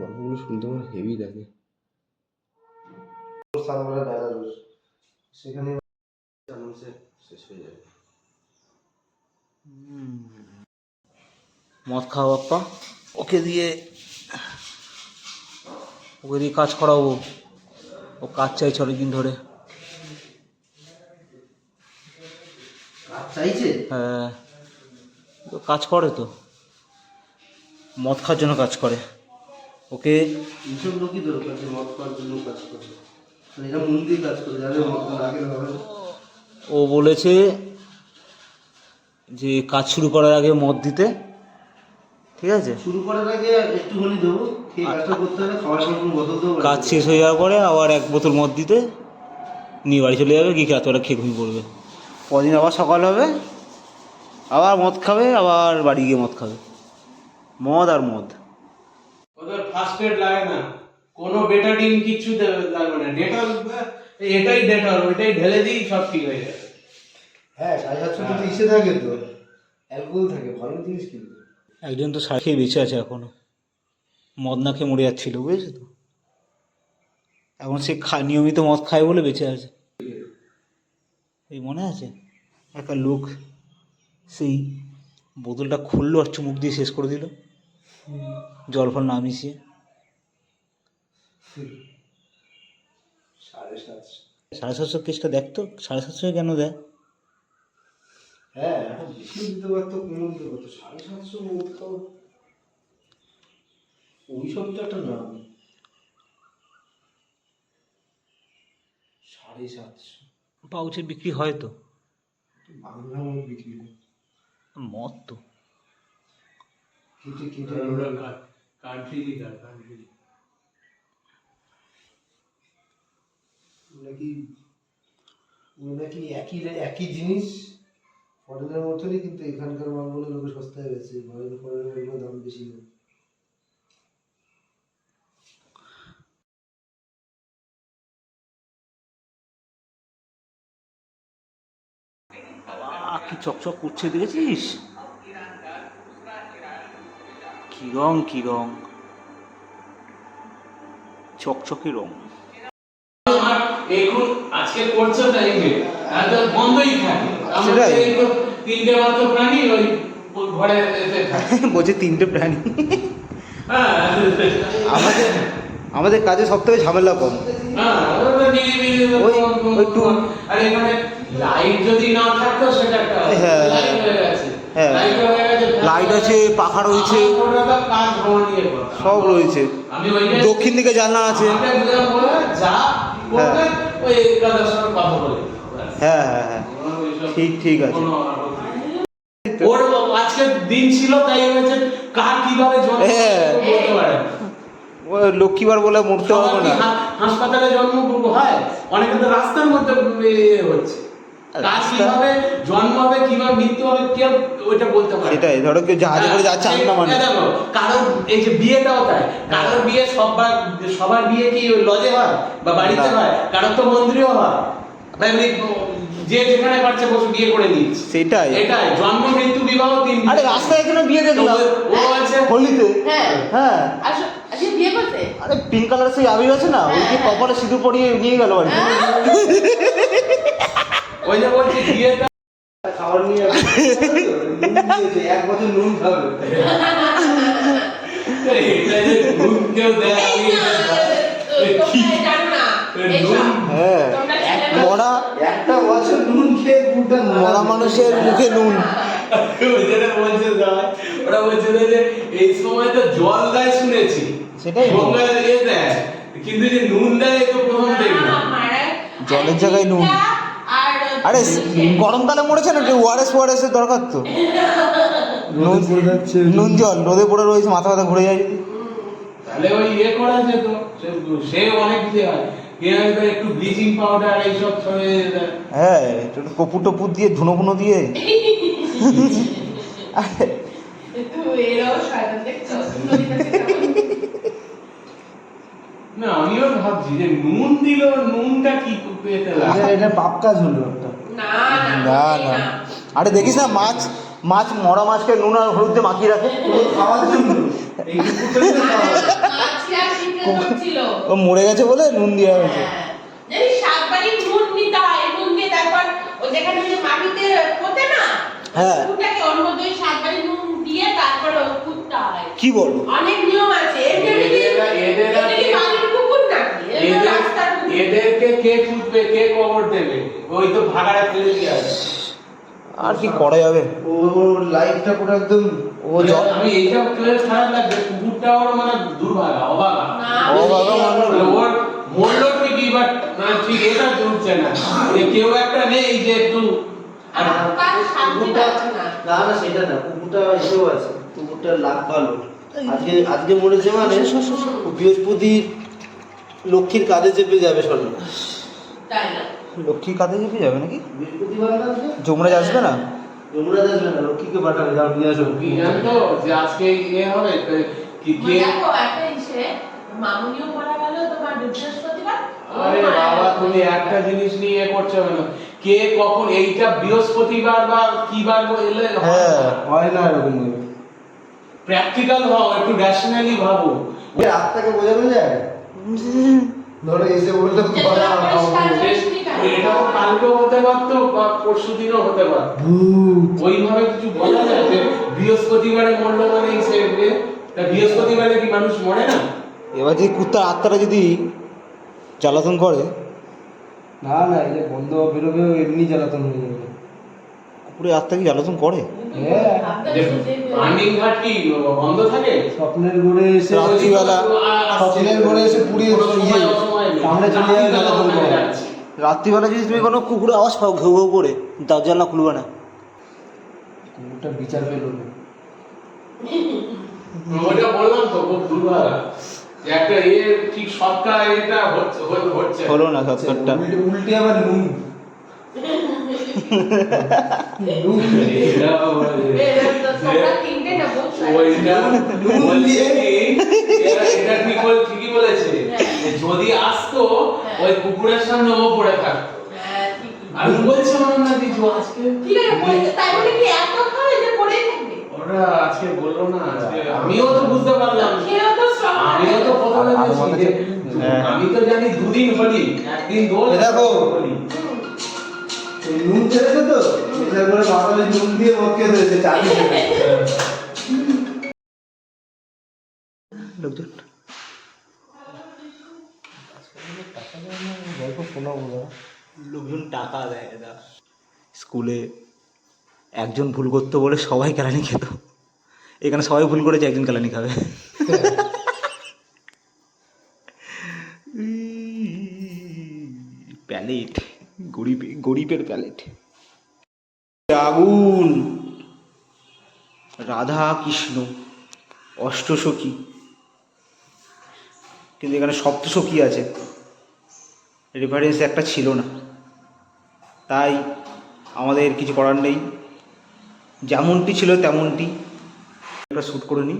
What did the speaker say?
গল্পগুলো শুনতে আমার হেভি লাগে। সেখানে শেষ হয়ে যাবে। মদ খাওয়া বাপ্পা, ওকে দিয়ে কাজ করাবো। ও কাজ চাইছে অনেকদিন ধরে। চাইছে? হ্যাঁ, ও কাজ করে তো, মদ খাওয়ার জন্য কাজ করে। ওকে এইসব লোকই দরকার যে মদ খাওয়ার জন্য কাজ করে, এরা মন দিয়ে কাজ করে, যাদের মদ আগে হবে। ও বলেছে যে কাজ শুরু করার আগে মদ দিতে, ঠিক আছে? শুরু করার আগে একটুখানি দেবো, খেয়ে কাজটা করতে হবে, খাওয়ার সময় কোনো বোতল দেবো। কাজ শেষ হয়ে যাওয়ার পরে আবার এক বোতল মদ দিতে, নিয়ে বাড়ি চলে যাবে, গিয়ে রাতবেলা খেয়ে ঘুমিয়ে পড়বে। পরদিন আবার সকাল হবে, আবার মদ খাবে, আবার বাড়ি গিয়ে মদ খাবে। মদ আর মদ। ওদের ফার্স্ট এড লাগে না, কোনো বেটাডিন কিছু লাগবে না, ডেটল, এটাই ডেটল, ওইটাই ঢেলে দিই, সব ঠিক হয়ে যাবে। হ্যাঁ, 750 কিন্তু ইসে থাকে তো, অ্যালকোহল থাকে, ভালো জিনিস কিন্তু। একজন তো সার খেয়ে বেঁচে আছে এখনো, মদ না খেয়ে মরে যাচ্ছিল, বুঝেছো তো? এখন সে নিয়মিত মদ খায় বলে বেঁচে আছে। এই মনে আছে একটা লোক সেই বোতলটা খুললো আর চুমুক দিয়ে শেষ করে দিল, জল ফল না মিশিয়ে। 750 কেসটা দেখতো, 750 কেন দেয়? হ্যাঁ, এখন বেশি দিতে পারতো, কম দিতে পারতো, 750 মদ খাও, ওই সব তো একটা নাম। 750 পাউচে বিক্রি হয় তো, বাংলা মদ বিক্রি হয়। মদ তো কেটে কেটে কান্ট্রি লিডার, কান্ট্রি নাকি একই জিনিস ফরেনের মতনই, কিন্তু এখানকার মালগুলো লোকে সস্তায় বেশি, ফরেনের মালগুলো দাম বেশি। কি চকচক করছে দেখেছিস? কি রং, কি রং, চকচকে রং। এখন আজকে করছো টাইমে একদম বন্ধই থাকে। আমরা এই তো তিনটে মাত্র প্রাণী ওই ঘরে থাকে। বলছে তিনটে প্রাণী। হ্যাঁ, আমাদের কাজে সব থেকে ঝামেলা কম। হ্যাঁ, ওরা নিয়ে আর এখানে লাইট যদি না থাকতো সেটা একটা লাইট হয়ে গেছে। হ্যাঁ, লাইট হয়ে গেছে, লাইট আছে, পাখা রয়েছে, কাজ নিয়ে সব রয়েছে। আমি দক্ষিণ দিকে জানলা আছে। যা করবে ওই কাজের সঙ্গে কথা বলে। হ্যাঁ হ্যাঁ হ্যাঁ, ঠিক ঠিক আছে। ওর আজকে দিন ছিল, তাই হয়েছে কার কিভাবে জন্ম বলতে পারে। লক্ষ্মীবার বলে মরতে হবে না। হাসপাতালে জন্ম হয়, অনেকে তো রাস্তার মধ্যে হচ্ছে। কার কিভাবে জন্ম হবে, কিভাবে মৃত্যু হবে, কেউ ওইটা বলতে পারে। সেটাই, ধরো কেউ জাহাজে করে যাচ্ছে, আমি না মানে। দেখো, কারোর এই যে বিয়েটাও তাই, কারোর বিয়ে সবার বিয়ে কি লজে হয় বা বাড়িতে হয়, কারোর তো মন্দিরেও হয়। যে যেখানে পারছে বসে বিয়ে করে নিচ্ছে। সেটাই, এটাই জন্ম মৃত্যু বিবাহ তিন। আরে রাস্তায় একজনের বিয়ে দেখলাম, ও আছে হোলিতে। হ্যাঁ হ্যাঁ, আজকে বিয়ে করতে। আরে পিঙ্ক কালার সেই আবির আছে না, ওই যে কপালে সিঁদুর পরিয়ে নিয়ে গেল বাড়ি। ওই যে বলছি বিয়েটা খাবার নিয়ে এক বছর নুন খাবে। এটা যে নুন কেউ দেয়, আমি হ্যাঁ, মরা একটা বছর নুন খেয়ে মরা মানুষের মুখে নুন। ওরা বলছিল যে এই সময় তো জল দেয় শুনেছি, সেটাই গঙ্গা দিয়ে দেয়, কিন্তু যে নুন দেয় তো প্রথম দেখলাম। জলের জায়গায় নুন। আরে গরমকালে মরেছে না, ওয়ারেস এর দরকার তো। নুন জল রোদে পড়ে রয়েছে, মাথা ব্যথা ঘুরে যায়। তাহলে ওই ইয়ে করা যেত, সে অনেক কিছু হয়, একটু ব্লিচিং পাউডার এইসব ছড়িয়ে দেয়। হ্যাঁ, একটু কপুর টপুর দিয়ে, ধুনো ফুনো দিয়ে। না, আমিও ভাবছি যে নুন দিল, নুনটা কি পেতে লাগে। এটা পাপ কাজ হলো একটা। না না না আরে দেখিস না মাছ মাছ মরা মাছকে নুন আর হলুদ দিয়ে মাখিয়ে রাখে পুরো খাওয়ার জন্য এই কুকুরটাই তো খাওয়া হয়। মাছি আর চিনতে করছিল। ও মরে গেছে বলে নুন দেওয়া হয়েছে হ্যাঁ। জানিস সাতবারই নুন নিতে হয়, নুন দিয়ে তারপর ও যেখানে ওই যে মাটিতে পোতে না, হ্যাঁ। কুকুরটাকে ওর মধ্যে ওই সাতবারই নুন দিয়ে তারপর ও পুঁততে হয়। কি বলবো অনেক নিয়ম আছে। এটা কি বাড়ির কুকুর নাকি? এটা তো রাস্তার কুকুর। এদেরকে কে পুঁতবে, কে কবর দেবে? ওই তো ভাগাড়ে ফেলে দিয়ে আসে। আর কি করা যাবে ওর লাইফটা পুরো একদম ও জ- আমি এইটা পেলে খারাপ লাগবে, কুকুরটা ওর মানে দুর্ভাগা, অবাগা। না, অবাগা মানুষ। মানে ওর মরলো ঠিকই, বাট ঠিক এটা জুটছে না। যে কেউ একটা নেই যে একটু আর কার শান্তি কুকুরটা পাচ্ছে না। না না সেটা না, কুকুরটা এসেও আছে, কুকুরটার লাভ ভালো। আজকে আজকে মরেছে মানে বৃহস্পতি লক্ষ্মীর কাঁধে চেপে যাবে শোনো। তাই না? লক্ষ্মী কাঁধে চেপে যাবে নাকি বৃহস্পতিবার না আজকে? যমরাজ আসবে না যমুনা আসবে না, লক্ষ্মীকে পাঠাবে, যাও নিয়ে আসো। কি জানতো যে আজকে ইয়ে হবে কি কে দেখো একটা ইসে মামুনিও মারা গেল তোমার বৃহস্পতিবার। আরে বাবা তুমি একটা জিনিস নিয়ে করছো কেন? কে কখন এইটা বৃহস্পতিবার বা কি বার এলে হ্যাঁ হয় না এরকম ভাবে। প্র্যাকটিক্যাল হও, একটু র্যাশনালি ভাবো। ওই আত্মাকে বোঝানো যায়? ধরো এসে বললো যে তোরা পরিষ্কার করিসনি কেন? এটা তো কালকেও হতে পারতো বা পরশু দিনও হতে পারতো। ভূত। ওইভাবে কিছু বলা যায় যে বৃহস্পতিবারে মরলো মানে হিসেবে, তা বৃহস্পতিবারে কি মানুষ মরে না? এবার যদি কুত্তার আত্মারা যদি জ্বালাতন করে না না, এটা বন্ধ বেরোবে, এমনি জ্বালাতন হয়ে যাবে। কুকুরের আত্মা কি জ্বালাতন করে হ্যাঁ। ভাবতে শুনতে বার্নিং ঘাট কি বন্ধ থাকে? স্বপ্নের ঘরে এসে রাত্রিবেলা স্বপ্নের ঘরে এসে পুড়িয়ে ইয়ে কামড়ে চলে যাবে, জ্বালাতন করে। রাত্রিবেলা যদি তুমি কোনো কুকুরের আওয়াজ পাও ঘেউ ঘেউ করে দাও জানলা খুলবে না কুকুরটা বিচার পেল না। ওটা বললাম তো খুব দুর্ভাগা যে একটা ঠিক সরকার এটা হচ্ছে হলো না সৎকারটা উল্টে আবার নুন। এটা বলে যে- তোমরা তিনটে না বল ওইটা বলছে কি, এটা ঠিকই বলেছে যে যদি আসতো ওই কুকুরের সামনে ও পড়ে থাকতো। হ্যাঁ ঠিকই। আমি বলছি অনন্যা দি যে আজকে ঠিক আছে তাই বলে কি এত খাবে যে পড়েই থাকবে? ওরা আজকে বললো না, আজকে আমিও তো বুঝতে পারলাম, খেয়েও তো strong আমিও তো প্রথমে আর বলছি আমাদের যে হ্যাঁ। আমি তো জানি দুদিন হলি, একদিন দোল এ দেখো। হলি। এই নুন ছেড়েছে তো, এটা করে মাথায় নুন দিয়ে মক্কে দিয়েছে, চাবি ছেড়ে। লোকজন গল্প শোনাবো না। লোকজন টাকা দেয় না স্কুলে একজন ভুল করতো বলে সবাই কেলানি খেত এখানে সবাই ভুল করেছে একজন কেলানি খাবে প্যালেট গরিবের প্যালেট আগুন রাধা কৃষ্ণ অষ্টসখী কিন্তু এখানে সপ্তসখী আছে রেফারেন্স একটা ছিল না তাই আমাদের কিছু করার নেই যেমনটি ছিল তেমনটি একটা শ্যুট করে নিই